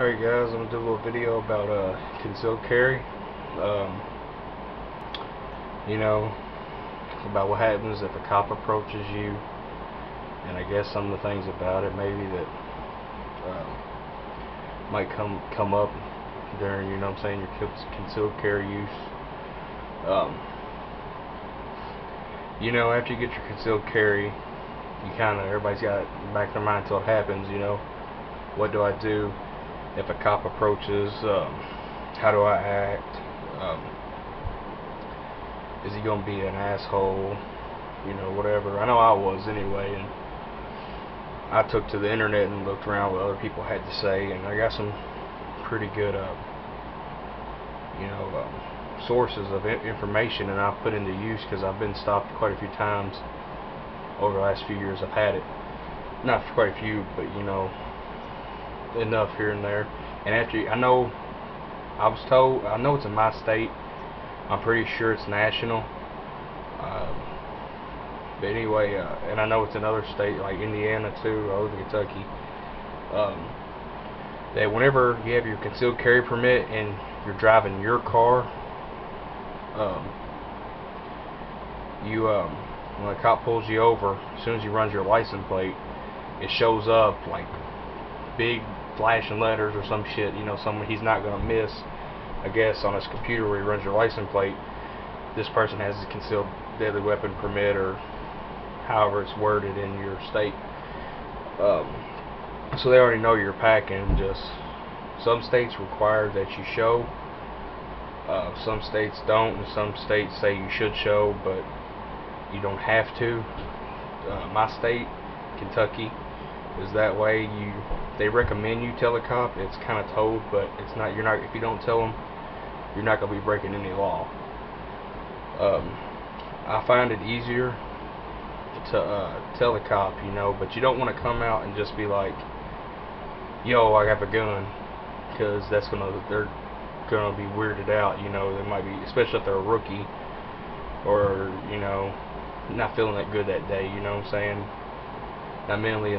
Alright guys, I'm going to do a little video about concealed carry. Um, you know, about what happens if a cop approaches you, and I guess some of the things about it maybe that might come up during, you know what I'm saying, your concealed carry use. You know, after you get your concealed carry, you everybody's got it in the back of their mind until it happens, you know. What do I do if a cop approaches? How do I act? Is he gonna be an asshole? You know, whatever. I know I was anyway, and I took to the internet and looked around what other people had to say, and I got some pretty good, sources of information, and I've put into use because I've been stopped quite a few times over the last few years. I've had it, not quite a few, but you know, enough here and there. And after, I know it's in my state. I'm pretty sure it's national. But anyway, and I know it's in other states like Indiana too, or over Kentucky. That whenever you have your concealed carry permit and you're driving your car, when a cop pulls you over, as soon as he runs your license plate, it shows up like big flashing letters or some shit, you know, someone he's not gonna miss, I guess, on his computer where he runs your license plate. This person has a concealed deadly weapon permit, or however it's worded in your state. So they already know you're packing. Just some states require that you show, some states don't, and some states say you should show, but you don't have to. My state, Kentucky, is that way. They recommend you tell a cop. It's kind of told, but it's not. You're not. If you don't tell them, you're not gonna be breaking any law. I find it easier to tell the cop, you know, but you don't want to come out and just be like, "Yo, I have a gun," because they're gonna be weirded out. You know, they might be, especially if they're a rookie, or you know, not feeling that good that day. You know what I'm saying? Not mentally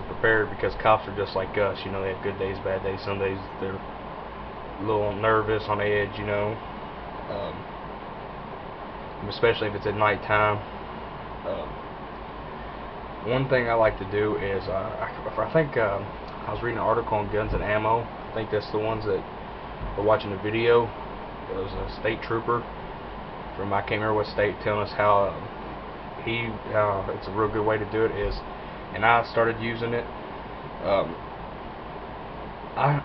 prepared, because cops are just like us. You know, they have good days, bad days. Some days they're a little nervous, on edge. You know, especially if it's at nighttime. One thing I like to do is I think I was reading an article on guns and ammo. I think that's the ones that were watching the video. It was a state trooper from, I can't remember what state, telling us how it's a real good way to do it is, and I started using it.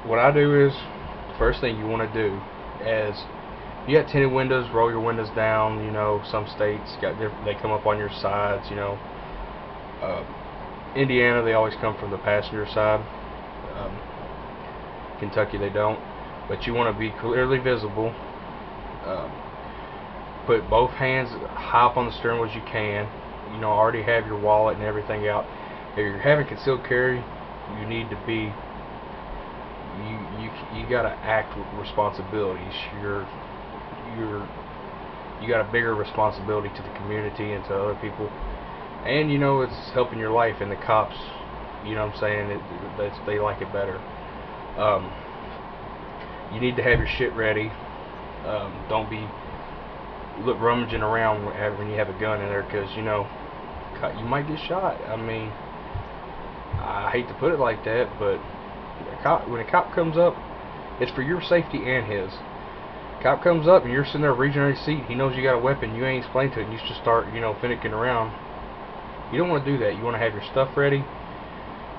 What I do is, first thing you want to do is, you got tinted windows, roll your windows down. You know, some states they come up on your sides. You know, Indiana, they always come from the passenger side. Kentucky, they don't. But you want to be clearly visible. Put both hands high up on the steering wheel as you can. You know, already have your wallet and everything out. If you're having concealed carry, you need to be. You gotta act with responsibilities. You got a bigger responsibility to the community and to other people, and you know, it's helping your life. And the cops, you know what I'm saying, they like it better. You need to have your shit ready. Don't be rummaging around when you have a gun in there, because you know, you might get shot. I mean, I hate to put it like that, but when a cop comes up, it's for your safety and his. Cop comes up and you're sitting there reaching under your seat. He knows you got a weapon. You ain't explained to it, and you just start, you know, finicking around. You don't want to do that. You want to have your stuff ready,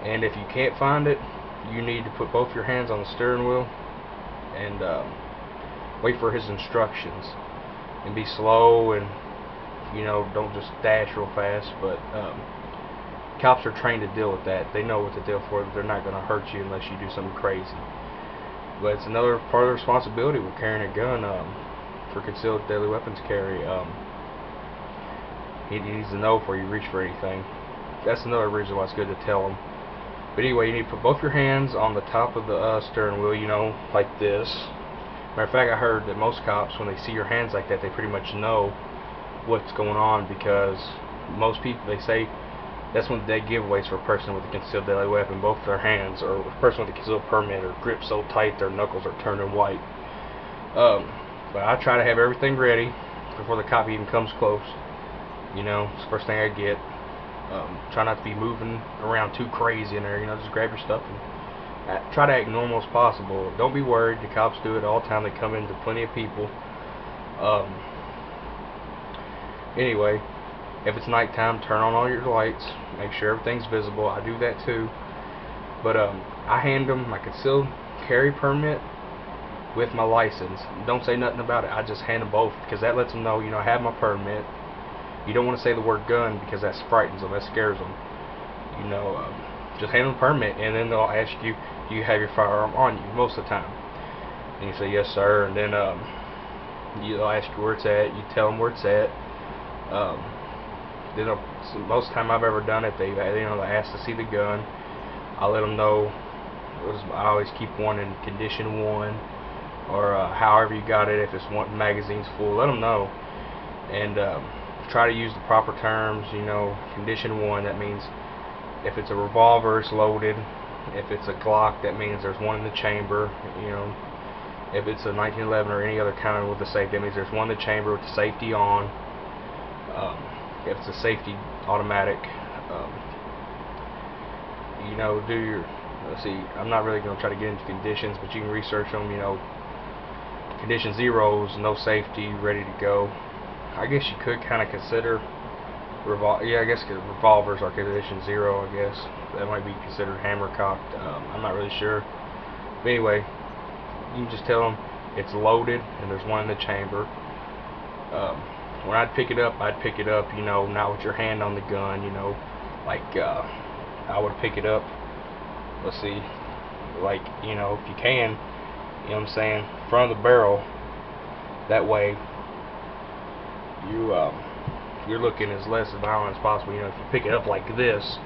and if you can't find it, you need to put both your hands on the steering wheel and wait for his instructions, and be slow, and you know, don't just dash real fast. But cops are trained to deal with that. They know what to deal for. They're not going to hurt you unless you do something crazy. But it's another part of the responsibility with carrying a gun, for concealed deadly weapons carry. He needs to know before you reach for anything. That's another reason why it's good to tell him. But anyway, you need to put both your hands on the top of the steering wheel, you know, like this. Matter of fact, I heard that most cops, when they see your hands like that, they pretty much know what's going on, because most people, they say That's one of the dead giveaways for a person with a concealed deadly weapon in both their hands, or a person with a concealed permit, or grip so tight their knuckles are turning white. But I try to have everything ready before the cop even comes close. You know, it's the first thing I get. Try not to be moving around too crazy in there. You know, just grab your stuff and try to act normal as possible. Don't be worried. The cops do it all the time. They come into plenty of people. Anyway, if it's nighttime, turn on all your lights. Make sure everything's visible. I do that too. But I hand them my concealed carry permit with my license. Don't say nothing about it. I just hand them both because that lets them know, you know, I have my permit. You don't want to say the word gun because that frightens them, that scares them. You know, just hand them the permit, and then they'll ask you, do you have your firearm on you, most of the time. And you say, yes, sir, and then they'll ask you where it's at. You tell them where it's at. Then most of the time I've ever done it, they ask to see the gun. I let them know. I always keep one in condition 1, or however you got it. If it's one magazine's full, let them know. And try to use the proper terms. You know, condition 1, that means if it's a revolver, it's loaded. If it's a Glock, that means there's one in the chamber. You know, if it's a 1911 or any other kind with the safety, that means there's one in the chamber with the safety on. If it's a safety automatic, you know, do your, let's see, I'm not really going to try to get into conditions, but you can research them. You know, condition 0 is no safety, ready to go. I guess you could kind of consider I guess revolvers are condition 0. I guess that might be considered hammer cocked. I'm not really sure. But anyway, you can just tell them it's loaded and there's one in the chamber. When I'd pick it up, you know, not with your hand on the gun. You know, like I would pick it up. Let's see, like, you know, if you can, you know what I'm saying, front of the barrel. That way, you're looking as less violent as possible. You know, if you pick it up like this,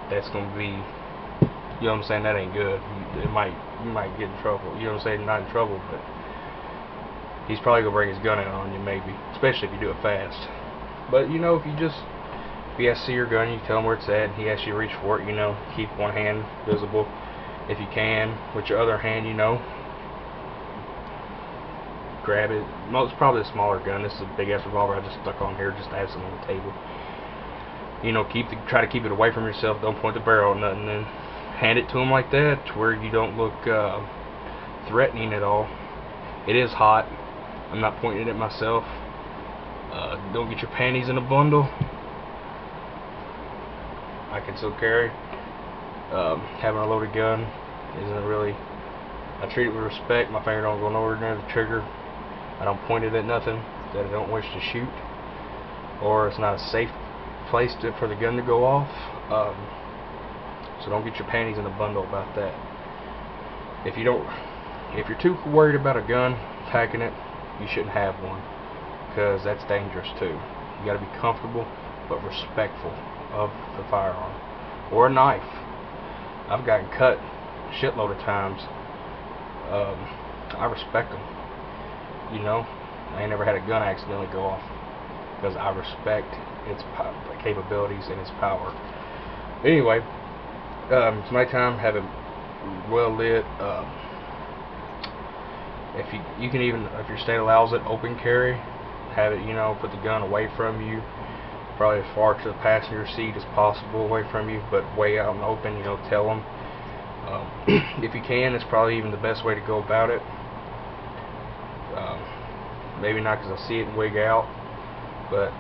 that's gonna be, you know what I'm saying, that ain't good. You might get in trouble. You know what I'm saying, not in trouble, but he's probably gonna bring his gun out on you, maybe, especially if you do it fast. But you know, if he has to see your gun, you tell him where it's at, and he asks you to reach for it. You know, keep one hand visible if you can. With your other hand, you know, grab it. It's probably a smaller gun. This is a big ass revolver I just stuck on here just to have some on the table. You know, try to keep it away from yourself. Don't point the barrel at nothing. Then hand it to him like that, to where you don't look threatening at all. It is hot. I'm not pointing it at myself. Don't get your panties in a bundle. I can still carry. Having a loaded gun isn't really. I treat it with respect. My finger don't go nowhere near the trigger. I don't point it at nothing that I don't wish to shoot, or it's not a safe place for the gun to go off. So don't get your panties in a bundle about that. If you're too worried about a gun, packing it, you shouldn't have one, because that's dangerous too. You got to be comfortable but respectful of the firearm, or a knife. I've gotten cut a shitload of times. I respect them. You know, I ain't never had a gun accidentally go off, because I respect its capabilities and its power. Anyway, it's nighttime. Have it well lit. If you can even, if your state allows it, open carry. Have it, you know, put the gun away from you, probably as far to the passenger seat as possible away from you, but way out in the open. You know, tell them. If you can, it's probably even the best way to go about it. Maybe not because I see it and wig out, but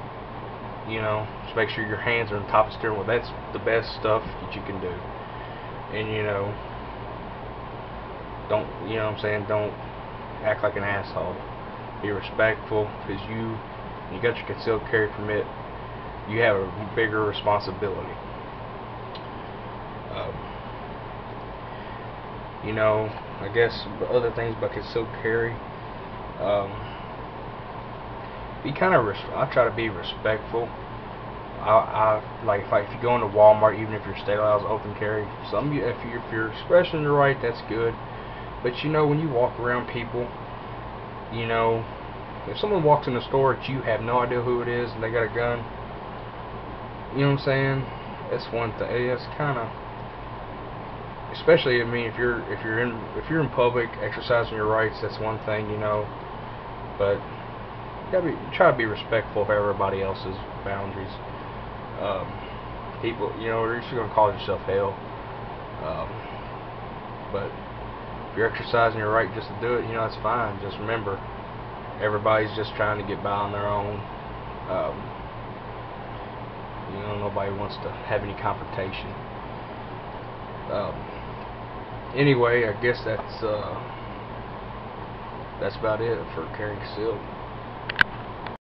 you know, just make sure your hands are on top of the steering wheel. That's the best stuff that you can do. And you know, don't, you know what I'm saying, don't act like an asshole. Be respectful, because you got your concealed carry permit. You have a bigger responsibility. You know, I guess other things about concealed carry. Be kind of. I try to be respectful. Like if you go into Walmart, even if your state allows open carry, if you're expressing the right, that's good. But you know, when you walk around people, you know, if someone walks in the store that you have no idea who it is and they got a gun, you know what I'm saying? That's one thing. It's kind of, especially, I mean, if you're in public exercising your rights, that's one thing, you know. But you gotta try to be respectful of everybody else's boundaries. Um, People, you know, you're just gonna cause yourself hell. Um, but if you're exercising your right just to do it, you know, that's fine. Just remember, everybody's just trying to get by on their own. Um, you know, nobody wants to have any confrontation. Um, anyway, I guess that's about it for carrying concealed.